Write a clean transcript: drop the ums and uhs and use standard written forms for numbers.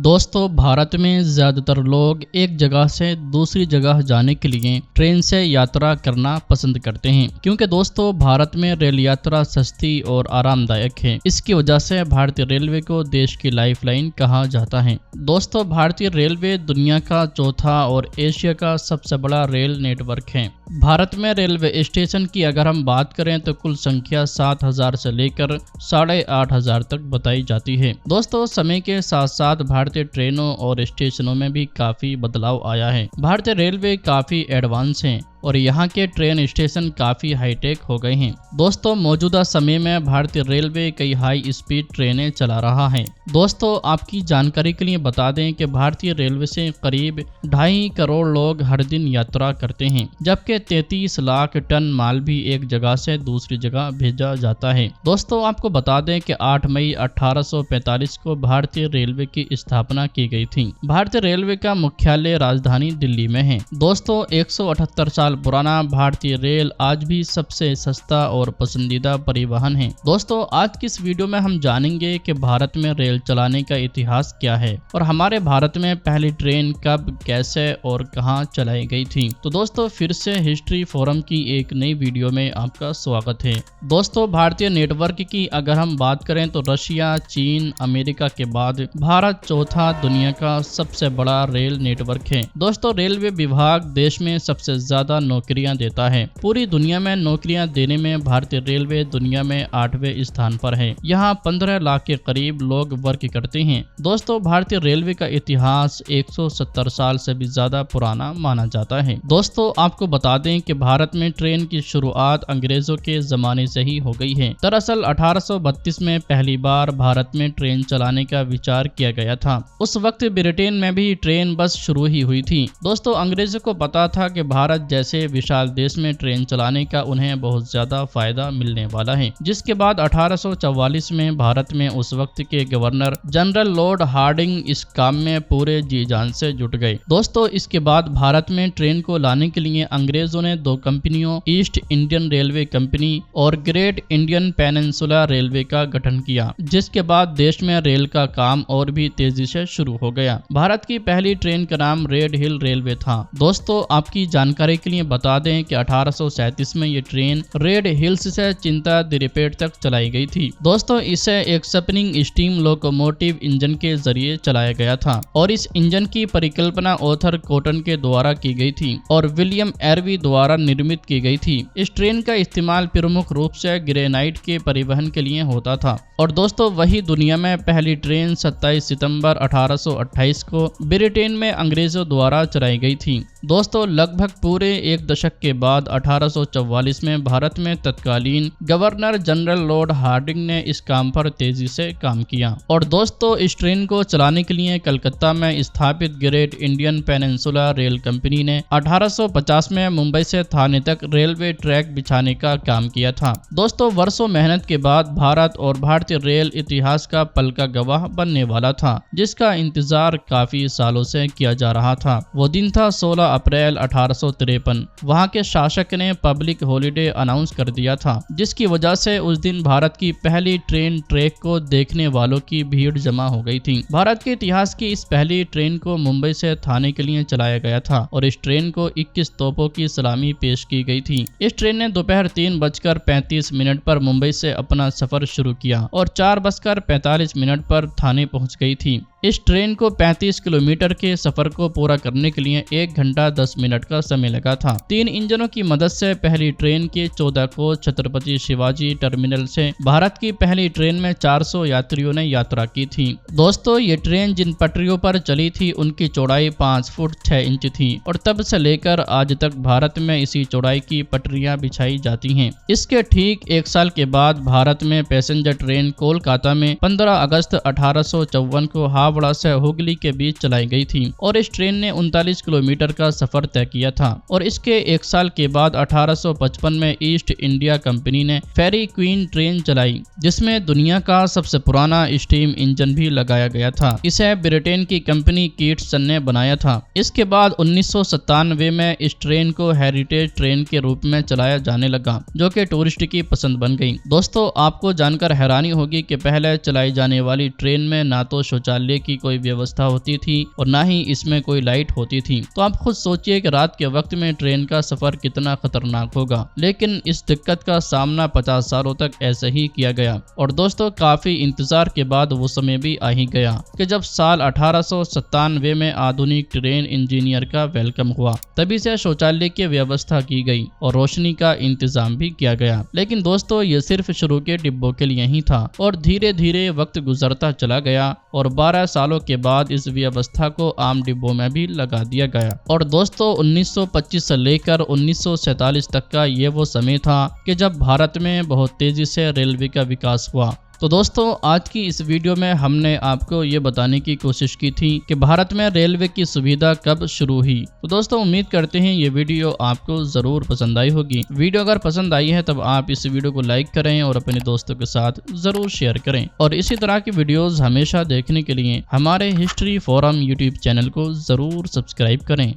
दोस्तों भारत में ज़्यादातर लोग एक जगह से दूसरी जगह जाने के लिए ट्रेन से यात्रा करना पसंद करते हैं, क्योंकि दोस्तों भारत में रेल यात्रा सस्ती और आरामदायक है। इसकी वजह से भारतीय रेलवे को देश की लाइफलाइन कहा जाता है। दोस्तों भारतीय रेलवे दुनिया का चौथा और एशिया का सबसे बड़ा रेल नेटवर्क है। भारत में रेलवे स्टेशन की अगर हम बात करें तो कुल संख्या 7,000 से लेकर 8,500 तक बताई जाती है। दोस्तों समय के साथ साथ भारतीय ट्रेनों और स्टेशनों में भी काफी बदलाव आया है। भारतीय रेलवे काफी एडवांस है और यहाँ के ट्रेन स्टेशन काफी हाईटेक हो गए हैं। दोस्तों मौजूदा समय में भारतीय रेलवे कई हाई स्पीड ट्रेनें चला रहा है। दोस्तों आपकी जानकारी के लिए बता दें कि भारतीय रेलवे से करीब 2.5 करोड़ लोग हर दिन यात्रा करते हैं, जबकि 33 लाख टन माल भी एक जगह से दूसरी जगह भेजा जाता है। दोस्तों आपको बता दें कि 8 मई 1845 को भारतीय रेलवे की स्थापना की गई थी। भारतीय रेलवे का मुख्यालय राजधानी दिल्ली में है। दोस्तों 178 साल पुराना भारतीय रेल आज भी सबसे सस्ता और पसंदीदा परिवहन है। दोस्तों आज की इस वीडियो में हम जानेंगे कि भारत में रेल चलाने का इतिहास क्या है और हमारे भारत में पहली ट्रेन कब, कैसे और कहां चलाई गई थी। तो दोस्तों फिर से हिस्ट्री फोरम की एक नई वीडियो में आपका स्वागत है। दोस्तों भारतीय नेटवर्क की अगर हम बात करें तो रशिया, चीन, अमेरिका के बाद भारत चौथा दुनिया का सबसे बड़ा रेल नेटवर्क है। दोस्तों रेलवे विभाग देश में सबसे ज्यादा नौकरियां देता है। पूरी दुनिया में नौकरियां देने में भारतीय रेलवे दुनिया में 8वें स्थान पर है। यहाँ 15 लाख के करीब लोग वर्क करते हैं। दोस्तों भारतीय रेलवे का इतिहास 170 साल से भी ज्यादा पुराना माना जाता है। दोस्तों आपको बता दें कि भारत में ट्रेन की शुरुआत अंग्रेजों के जमाने से ही हो गई है। दरअसल 1832 में पहली बार भारत में ट्रेन चलाने का विचार किया गया था। उस वक्त ब्रिटेन में भी ट्रेन बस शुरू ही हुई थी। दोस्तों अंग्रेजों को पता था कि भारत जैसे विशाल देश में ट्रेन चलाने का उन्हें बहुत ज्यादा फायदा मिलने वाला है, जिसके बाद 1844 में भारत में उस वक्त के गवर्नर जनरल लॉर्ड हार्डिंग इस काम में पूरे जी जान से जुट गए। दोस्तों इसके बाद भारत में ट्रेन को लाने के लिए अंग्रेजों ने 2 कंपनियों ईस्ट इंडियन रेलवे कंपनी और ग्रेट इंडियन पेनिनसुला रेलवे का गठन किया, जिसके बाद देश में रेल का काम और भी तेजी से शुरू हो गया। भारत की पहली ट्रेन का नाम रेड हिल रेलवे था। दोस्तों आपकी जानकारी के लिए बता दें कि 1837 में ये ट्रेन रेड हिल्स से चिंता दिरिपेट तक चलाई गई थी। दोस्तों इसे एक स्पिनिंग स्टीम लोकोमोटिव इंजन के जरिए चलाया गया था और इस इंजन की परिकल्पना ऑथर कॉटन के द्वारा की गई थी और विलियम एरवी द्वारा निर्मित की गई थी। इस ट्रेन का इस्तेमाल प्रमुख रूप से ग्रेनाइट के परिवहन के लिए होता था। और दोस्तों वही दुनिया में पहली ट्रेन 27 सितंबर 1828 को ब्रिटेन में अंग्रेजों द्वारा चलाई गई थी। दोस्तों लगभग पूरे एक दशक के बाद 1844 में भारत में तत्कालीन गवर्नर जनरल लॉर्ड हार्डिंग ने इस काम पर तेजी से काम किया। और दोस्तों इस ट्रेन को चलाने के लिए कलकत्ता में स्थापित great Indian peninsula rail company ने 1850 में मुंबई से थाने तक रेलवे ट्रैक बिछाने का काम किया था। दोस्तों वर्षों मेहनत के बाद भारत और भारतीय रेल इतिहास का पल का गवाह बनने वाला था, जिसका इंतजार काफी सालों से किया जा रहा था। वो दिन था 16 अप्रैल 1853। वहां के शासक ने पब्लिक हॉलिडे अनाउंस कर दिया था, जिसकी वजह से उस दिन भारत की पहली ट्रेन ट्रैक को देखने वालों की भीड़ जमा हो गई थी। भारत के इतिहास की इस पहली ट्रेन को मुंबई से थाने के लिए चलाया गया था और इस ट्रेन को 21 तोपों की सलामी पेश की गई थी। इस ट्रेन ने दोपहर 3:35 पर मुंबई से अपना सफर शुरू किया और 4:45 पर थाने पहुंच गई थी। इस ट्रेन को 35 किलोमीटर के सफर को पूरा करने के लिए 1 घंटा 10 मिनट का समय लगा था। 3 इंजनों की मदद से पहली ट्रेन के 14 कोच छत्रपति शिवाजी टर्मिनल से भारत की पहली ट्रेन में 400 यात्रियों ने यात्रा की थी। दोस्तों ये ट्रेन जिन पटरियों पर चली थी उनकी चौड़ाई 5 फुट 6 इंच थी और तब से लेकर आज तक भारत में इसी चौड़ाई की पटरियां बिछाई जाती हैं। इसके ठीक 1 साल के बाद भारत में पैसेंजर ट्रेन कोलकाता में 15 अगस्त 1854 को हावड़ा से हुगली के बीच चलाई गई थी और इस ट्रेन ने 39 किलोमीटर का सफर तय किया था। और इसके 1 साल के बाद 1855 में ईस्ट इंडिया कंपनी ने फेरी क्वीन ट्रेन चलाई, जिसमें दुनिया का सबसे पुराना स्टीम इंजन भी लगाया गया था। इसे ब्रिटेन की कंपनी कीट्सन ने बनाया था। इसके बाद 1997 में इस ट्रेन को हेरिटेज ट्रेन के रूप में चलाया जाने लगा, जो कि टूरिस्ट की पसंद बन गई। दोस्तों आपको जानकर हैरानी होगी कि पहले चलाई जाने वाली ट्रेन में ना तो शौचालय की कोई व्यवस्था होती थी और ना ही इसमें कोई लाइट होती थी। तो आप खुद सोचिए कि रात के वक्त में ट्रेन का सफर कितना खतरनाक होगा। लेकिन इस दिक्कत का सामना 50 सालों तक ऐसे ही किया गया और दोस्तों काफी इंतजार के बाद वो समय भी आ ही गया कि जब साल 1897 में आधुनिक ट्रेन इंजीनियर का वेलकम हुआ। तभी से शौचालय की व्यवस्था की गई और रोशनी का इंतजाम भी किया गया। लेकिन दोस्तों ये सिर्फ शुरू के डिब्बों के लिए ही था और धीरे धीरे वक्त गुजरता चला गया और 12 सालों के बाद इस व्यवस्था को आम डिब्बों में भी लगा दिया गया। और दोस्तों 1925 से लेकर 1947 तक का ये वो समय था कि जब भारत में बहुत तेजी से रेलवे का विकास हुआ। तो दोस्तों आज की इस वीडियो में हमने आपको ये बताने की कोशिश की थी कि भारत में रेलवे की सुविधा कब शुरू हुई। तो दोस्तों उम्मीद करते हैं ये वीडियो आपको जरूर पसंद आई होगी। वीडियो अगर पसंद आई है तब आप इस वीडियो को लाइक करें और अपने दोस्तों के साथ जरूर शेयर करें और इसी तरह की वीडियोस हमेशा देखने के लिए हमारे हिस्ट्री फोरम यूट्यूब चैनल को जरूर सब्सक्राइब करें।